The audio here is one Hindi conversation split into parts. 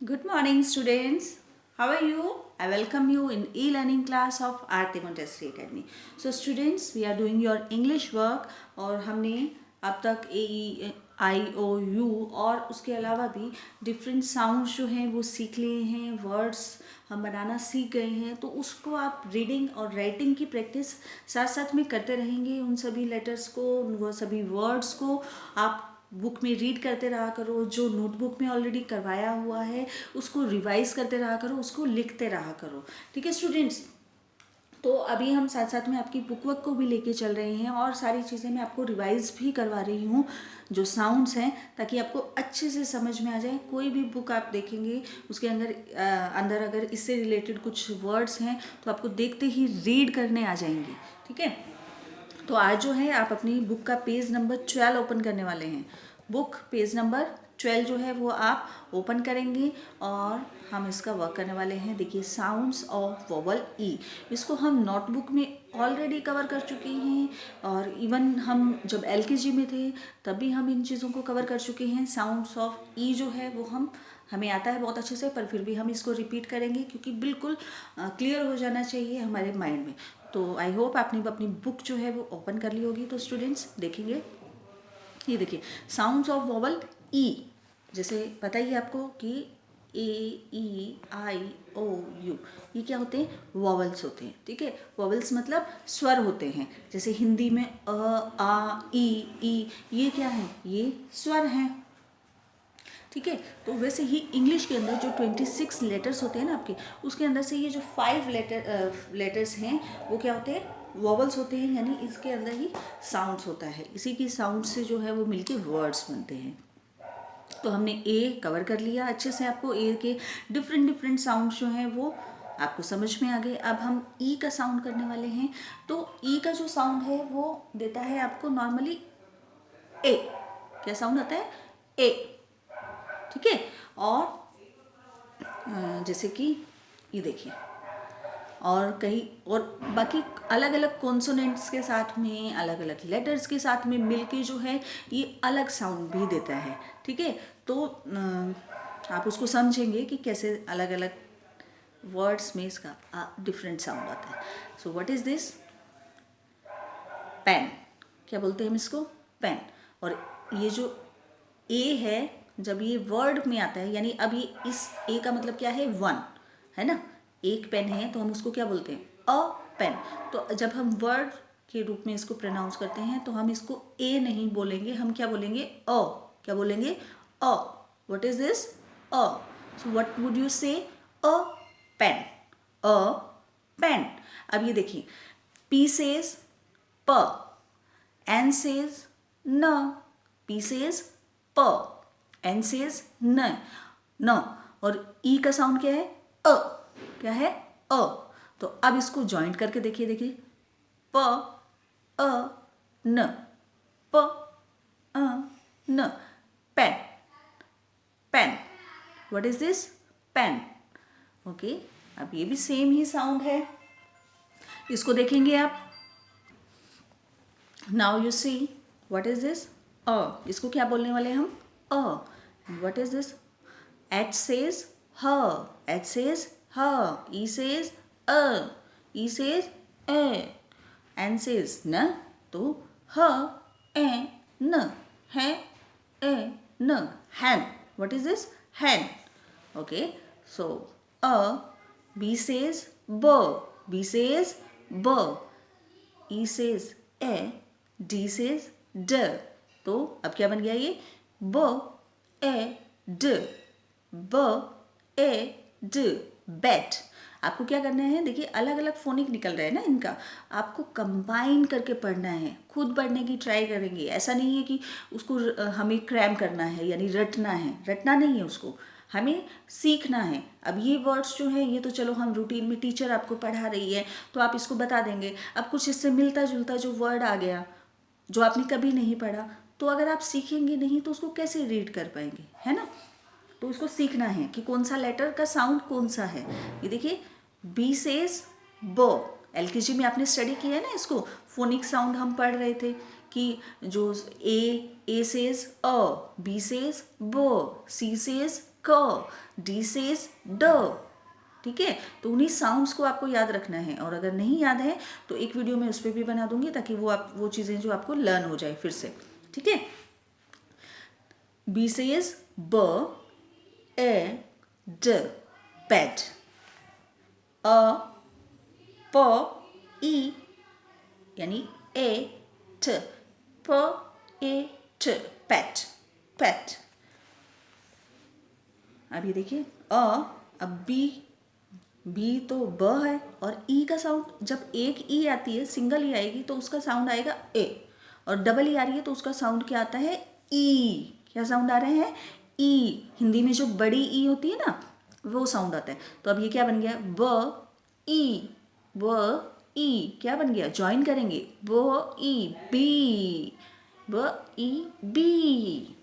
Good morning, students. How are you? I welcome you in e-learning class of Aarti Montessori Academy. So, students, we are doing your English work और हमने अब तक ए ई आई ओ यू और उसके अलावा भी डिफरेंट साउंड्स जो हैं वो सीख लिए हैं, वर्ड्स हम बनाना सीख गए हैं। तो उसको आप रीडिंग और राइटिंग की प्रैक्टिस साथ साथ में करते रहेंगे। उन सभी लेटर्स को, वो सभी वर्ड्स को आप बुक में रीड करते रहा करो। जो नोटबुक में ऑलरेडी करवाया हुआ है उसको रिवाइज करते रहा करो, उसको लिखते रहा करो। ठीक है स्टूडेंट्स। तो अभी हम साथ साथ में आपकी बुक वर्क को भी लेके चल रहे हैं और सारी चीज़ें मैं आपको रिवाइज भी करवा रही हूँ, जो साउंड्स हैं, ताकि आपको अच्छे से समझ में आ जाए। कोई भी बुक आप देखेंगे उसके अंदर अगर इससे रिलेटेड कुछ वर्ड्स हैं तो आपको देखते ही रीड करने आ जाएंगे। ठीक है। तो आज जो है आप अपनी बुक का पेज नंबर 12 ओपन करने वाले हैं। बुक पेज नंबर 12 जो है वो आप ओपन करेंगे और हम इसका वर्क करने वाले हैं। देखिए, साउंड्स ऑफ वोवल ई, इसको हम नोटबुक में ऑलरेडी कवर कर चुके हैं और इवन हम जब एलकेजी में थे तभी हम इन चीज़ों को कवर कर चुके हैं। साउंड्स ऑफ ई जो है वो हमें आता है बहुत अच्छे से, पर फिर भी हम इसको रिपीट करेंगे क्योंकि बिल्कुल क्लियर हो जाना चाहिए हमारे माइंड में। तो आई होप आपने अपनी बुक जो है वो ओपन कर ली होगी। तो स्टूडेंट्स देखेंगे, ये देखिए, साउंड्स ऑफ वोवल ई। जैसे पता ही है आपको कि ए ई आई ओ यू, ये क्या होते हैं? वॉवल्स होते हैं। ठीक है, वॉवल्स मतलब स्वर होते हैं। जैसे हिंदी में आ ई, ये क्या है? ये स्वर हैं। ठीक है। तो वैसे ही इंग्लिश के अंदर जो 26 लेटर्स होते हैं ना आपके, उसके अंदर से ये जो 5 लेटर्स हैं वो क्या होते हैं? वॉवल्स होते हैं। यानी इसके अंदर ही साउंड्स होता है, इसी की साउंड से जो है वो मिलके वर्ड्स बनते हैं। तो हमने ए कवर कर लिया अच्छे से। आपको ए के डिफरेंट डिफरेंट साउंड्स जो हैं वो आपको समझ में आ गए। अब हम ई का साउंड करने वाले हैं। तो ई का जो साउंड है वो देता है आपको नॉर्मली ए। क्या साउंड आता है? ए। ठीक है। और जैसे कि ये देखिए, और कहीं और बाकी अलग अलग कॉन्सोनेंट्स के साथ में, अलग अलग लेटर्स के साथ में मिलके जो है ये अलग साउंड भी देता है। ठीक है। तो आप उसको समझेंगे कि कैसे अलग अलग वर्ड्स में इसका डिफरेंट साउंड आता है। So what is this? Pen. क्या बोलते हैं हम इसको? पेन। और ये जो ए है, जब ये वर्ड में आता है, यानी अब ये इस ए का मतलब क्या है? वन, है ना। एक पेन है तो हम उसको क्या बोलते हैं? अ पेन। तो जब हम वर्ड के रूप में इसको प्रोनाउंस करते हैं तो हम इसको ए नहीं बोलेंगे, हम क्या बोलेंगे? अ। क्या बोलेंगे? अ। What is this? अ। So what would you say? A pen. A pen. अब ये देखिए, पी सेज प, एन सेज न, पी सेज प, एन सेज न, न। और ई का साउंड क्या है? अ। क्या है? अ। तो अब इसको ज्वाइंट करके देखिए, देखिए, प अ न, प अ न, pen. Pen. What is this? Pen. Okay. अब ये भी सेम ही साउंड है, इसको देखेंगे आप। Now you see what is this? अ। इसको क्या बोलने वाले हम? अ। What is this? H says ह, एच सेज ह, ई सेज अ, ई सेज ए, एन सेज न। तो ह ए न, है ए न, hen. What is this? Hen. Okay. So अ, बी सेज ब, बी सेज ब, ई सेज ए, डी सेज ड। तो अब क्या बन गया ये? ब ए ड, ब ए ड, बैट। आपको क्या करना है? देखिए, अलग अलग फोनिक निकल रहे हैं ना इनका, आपको कंबाइन करके पढ़ना है। खुद पढ़ने की ट्राई करेंगे। ऐसा नहीं है कि उसको हमें क्रैम करना है, यानी रटना है। रटना नहीं है उसको, हमें सीखना है। अब ये वर्ड्स जो हैं ये तो चलो हम रूटीन में, टीचर आपको पढ़ा रही है तो आप इसको बता देंगे। अब कुछ इससे मिलता जुलता जो वर्ड आ गया जो आपने कभी नहीं पढ़ा, तो अगर आप सीखेंगे नहीं तो उसको कैसे रीड कर पाएंगे, है ना। तो उसको सीखना है कि कौन सा लेटर का साउंड कौन सा है। ये देखिए, बी सेज ब। एलकेजी में आपने स्टडी किया है ना इसको, फोनिक साउंड हम पढ़ रहे थे कि जो ए सेज अ, बी सेज ब, सी सेज क, डी सेज ड। ठीक है, तो उन्हीं साउंड्स को आपको याद रखना है, और अगर नहीं याद है तो एक वीडियो में उस पर भी बना दूंगी ताकि वो चीज़ें जो आपको लर्न हो जाए फिर से। ठीक है, बी सेज ब, ए ड, बेड। अ प ई यानी ए ट, प ए ट, पेट, पेट। अभी देखिए अब बी तो ब है, और ई का साउंड जब एक ई आती है, सिंगल ई आएगी तो उसका साउंड आएगा ए, और डबल ई आ रही है तो उसका साउंड क्या आता है, ई। क्या साउंड आ रहे हैं, ई। हिंदी में जो बड़ी ई होती है ना, वो साउंड आता है। तो अब ये क्या बन गया, ब ई, ब ई क्या बन गया, ज्वाइन करेंगे, ब ई बी, ब ई बी।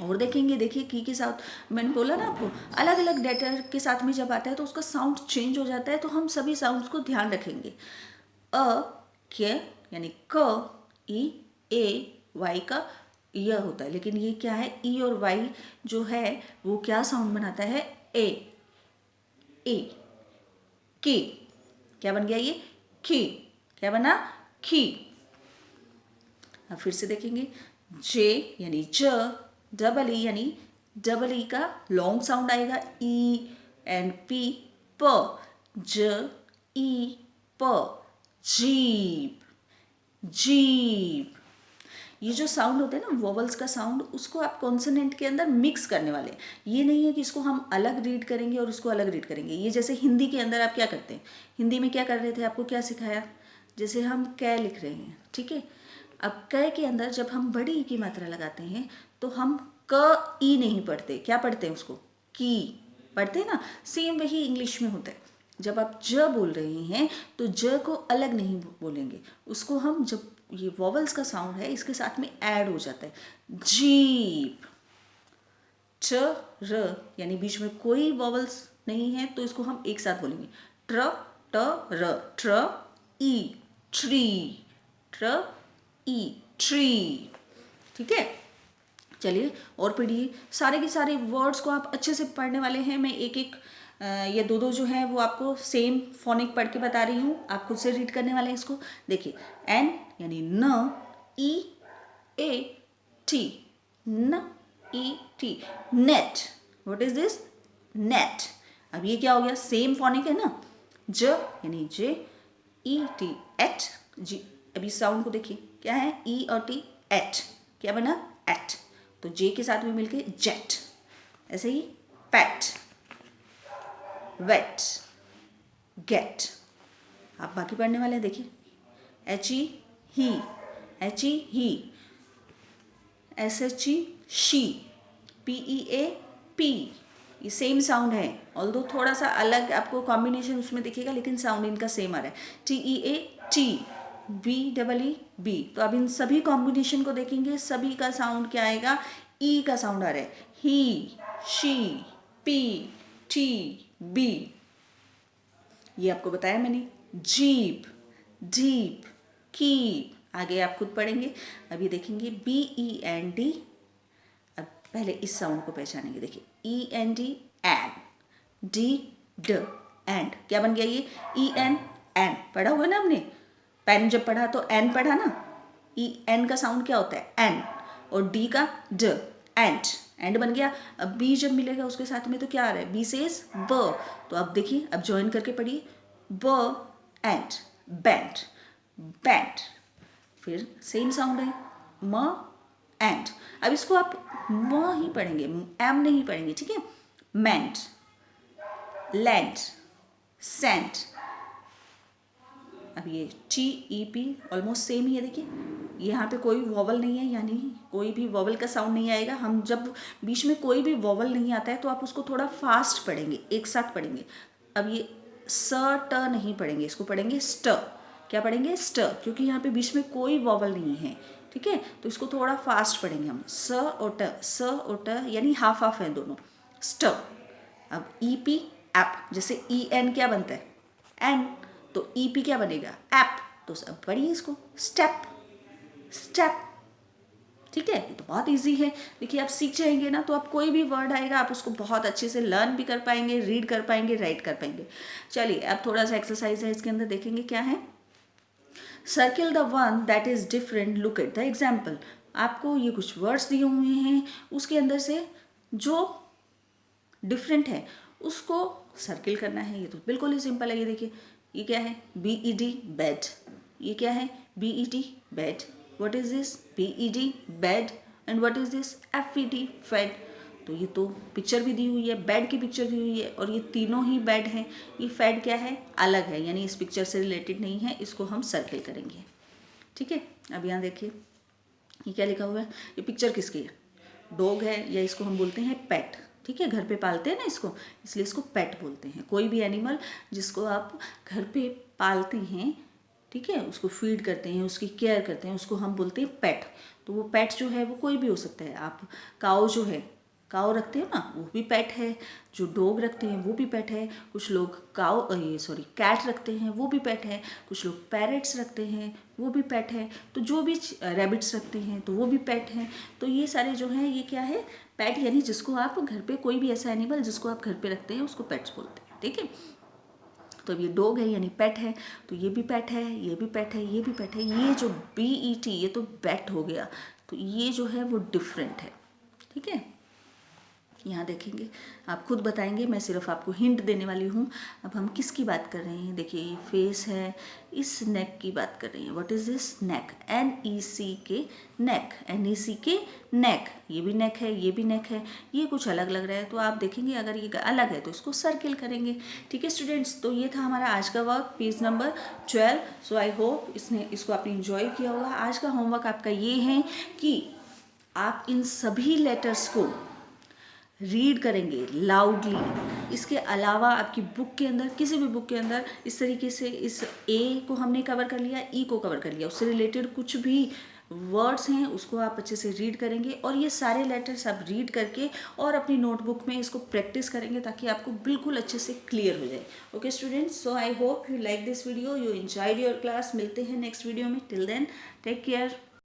और देखेंगे, देखिए की के साथ, मैंने बोला ना आपको, अलग अलग लेटर के साथ में जब आता है तो उसका साउंड चेंज हो जाता है, तो हम सभी साउंड्स को ध्यान रखेंगे। अ के यानी क, ई, ए, वाई का यह होता है, लेकिन ये क्या है, ई और वाई जो है वो क्या साउंड बनाता है, ए की। क्या बन गया ये, की। क्या बना, की। अब फिर से देखेंगे, जे यानी ज, डबल ई यानी डबल ई का लॉन्ग साउंड आएगा, ई एंड पी, प, ज ई प, जीप, जीप। ये जो साउंड होते हैं ना, वोवल्स का साउंड, उसको आप कॉन्सोनेंट के अंदर मिक्स करने वाले हैं। ये नहीं है कि इसको हम अलग रीड करेंगे और इसको अलग रीड करेंगे। ये जैसे हिंदी के अंदर आप क्या करते हैं, हिंदी में क्या कर रहे थे, आपको क्या सिखाया, जैसे हम कै लिख रहे हैं, ठीक है। अब कै के अंदर जब हम बड़ी ई की मात्रा लगाते हैं तो हम क ई नहीं पढ़ते, क्या पढ़ते हैं उसको, की पढ़ते हैं ना। सेम वही इंग्लिश में होता है, जब आप ज बोल रहे हैं तो ज को अलग नहीं बोलेंगे, उसको हम जब ये वॉवल्स का साउंड है इसके साथ में ऐड हो जाता है, जीप। ट र यानी बीच में कोई वॉवल्स नहीं है तो इसको हम एक साथ बोलेंगे, ट्र ट र, ट्र ई, ट्री, ट्र ई, ट्री। ठीक है, चलिए और पढ़िए, सारे के सारे वर्ड्स को आप अच्छे से पढ़ने वाले हैं। मैं एक एक ये दो दो जो है वो आपको सेम फोनिक पढ़ के बता रही हूँ, आप खुद से रीड करने वाले हैं इसको। देखिए, एन यानी न, ई ए टी, न E T, net. What is this, net. अब ये क्या हो गया, सेम फोनिक है ना, ज यानी जे, ई टी, एट, जी। अभी साउंड को देखिए, क्या है, ई और टी, एट, क्या बना, एट। तो जे के साथ में मिलके जेट। ऐसे ही पैट, वेट, गेट। आप बाकी पढ़ने वाले हैं, देखिए, H E he, H E he, S H E she, P E A P. ये सेम साउंड है, ऑल्दो थोड़ा सा अलग आपको कॉम्बिनेशन उसमें दिखेगा, लेकिन साउंड इनका सेम आ रहा है, T E A T, B double E B. तो अब इन सभी कॉम्बिनेशन को देखेंगे, सभी का साउंड क्या आएगा, ई का साउंड आ रहा है, ही, शी, पी, टी, बी। ये आपको बताया मैंने, जीप, डीप, कीप। आगे आप खुद पढ़ेंगे। अभी देखेंगे बी ई एन डी। अब पहले इस साउंड को पहचानेंगे, देखिए, E N D, N, D ड, एंड। क्या बन गया ये, ई एन, एन। पढ़ा हुआ ना हमने, पेन जब पढ़ा तो एन पढ़ा ना, ई एन का साउंड क्या होता है, एन, और डी का ड, एंड, एंड बन गया। अब बी जब मिलेगा उसके साथ में तो क्या आ रहा है, बी सेज ब। तो अब देखिए, अब ज्वाइन करके पढ़िए, ब एंड, बैंड, बैंड। फिर सेम साउंड है, म एंड। अब इसको आप म ही पढ़ेंगे, एम नहीं पढ़ेंगे, ठीक है। Meant, land, sent. अब ये T E P almost same ही है, देखिए यहाँ पे कोई वॉवल नहीं है, यानी कोई भी वॉवल का साउंड नहीं आएगा। हम जब बीच में कोई भी वॉवल नहीं आता है तो आप उसको थोड़ा फास्ट पढ़ेंगे, एक साथ पढ़ेंगे। अब ये स ट नहीं पढ़ेंगे, इसको पढ़ेंगे स्ट। क्या पढ़ेंगे, स्ट, क्योंकि यहाँ पे बीच में कोई वॉवल नहीं है, ठीक है। तो इसको थोड़ा फास्ट पढ़ेंगे हम, स और ट, स और ट, यानी हाफ हाफ है दोनों, स्ट। अब ई पी एप, जैसे ई एन क्या बनता है, एन, तो ई पी क्या बनेगा, एप। तो सब पढ़िए इसको, स्टेप, स्टेप, ठीक है, ये तो बहुत इजी है। देखिए आप सीख जाएंगे ना तो आप कोई भी वर्ड आएगा आप उसको बहुत अच्छे से लर्न भी कर पाएंगे, रीड कर पाएंगे, राइट कर पाएंगे। चलिए अब थोड़ा सा एक्सरसाइज है इसके अंदर, देखेंगे क्या है। Circle the one that is different, look at the example. आपको ये कुछ वर्ड्स दिए हुए हैं, उसके अंदर से जो डिफरेंट है उसको सर्किल करना है। ये तो बिल्कुल ही सिंपल है। ये देखिए, ये क्या है, BED बेड। ये क्या है, BED bed. What is this, BED bed. And what is this, FED fed. तो ये तो पिक्चर भी दी हुई है, बेड की पिक्चर दी हुई है और ये तीनों ही बेड हैं। ये फेड क्या है, अलग है, यानी इस पिक्चर से रिलेटेड नहीं है, इसको हम सर्किल करेंगे। ठीक है, अब यहाँ देखिए ये क्या लिखा हुआ है, ये पिक्चर किसकी है, डॉग है, या इसको हम बोलते हैं पेट। ठीक है, घर पे पालते हैं ना इसको, इसलिए इसको पेट बोलते हैं। कोई भी एनिमल जिसको आप घर पे पालते हैं, ठीक है, उसको फीड करते हैं, उसकी केयर करते हैं, उसको हम बोलते हैं पेट। तो वो पेट जो है वो कोई भी हो सकता है। आप काऊ जो है, काऊ रखते हो ना, वो भी पेट है। जो डॉग रखते हैं वो भी पेट है। कुछ लोग कैट रखते हैं, वो भी पेट है। कुछ लोग पैरेट्स रखते हैं, वो भी पेट है। तो जो भी रैबिट्स रखते हैं तो वो भी पेट हैं। तो ये सारे जो हैं ये क्या है, पेट, यानी जिसको आप घर पे, कोई भी ऐसा एनिमल जिसको आप घर पे रखते हैं उसको पेट्स बोलते हैं। ठीक है, तो अब ये डॉग है यानी पेट है, तो ये भी पेट है, ये भी पेट है, ये भी पेट है। ये जो BET ये तो बैट हो गया, तो ये जो है वो डिफरेंट है। ठीक है, यहाँ देखेंगे, आप खुद बताएंगे, मैं सिर्फ आपको हिंट देने वाली हूँ। अब हम किसकी बात कर रहे हैं, देखिए ये फेस है, इस नेक की बात कर रहे हैं। What is this, neck, NECK neck, NECK नेक। ये भी नेक है, ये भी नेक है, ये कुछ अलग लग रहा है। तो आप देखेंगे अगर ये अलग है तो इसको सर्किल करेंगे। ठीक है स्टूडेंट्स, तो ये था हमारा आज का work, page number 12। So I hope इसको आपने इंजॉय किया होगा। आज का होमवर्क आपका ये है कि आप इन सभी लेटर्स को रीड करेंगे लाउडली। इसके अलावा आपकी बुक के अंदर, किसी भी बुक के अंदर इस तरीके से, इस A को हमने कवर कर लिया, E को कवर कर लिया, उससे रिलेटेड कुछ भी वर्ड्स हैं उसको आप अच्छे से रीड करेंगे और ये सारे लेटर्स आप रीड करके और अपनी नोटबुक में इसको प्रैक्टिस करेंगे ताकि आपको बिल्कुल अच्छे से क्लियर हो जाए। Okay students, so I hope you like this video, you enjoyed your class. मिलते हैं नेक्स्ट वीडियो में, टिल देन टेक केयर।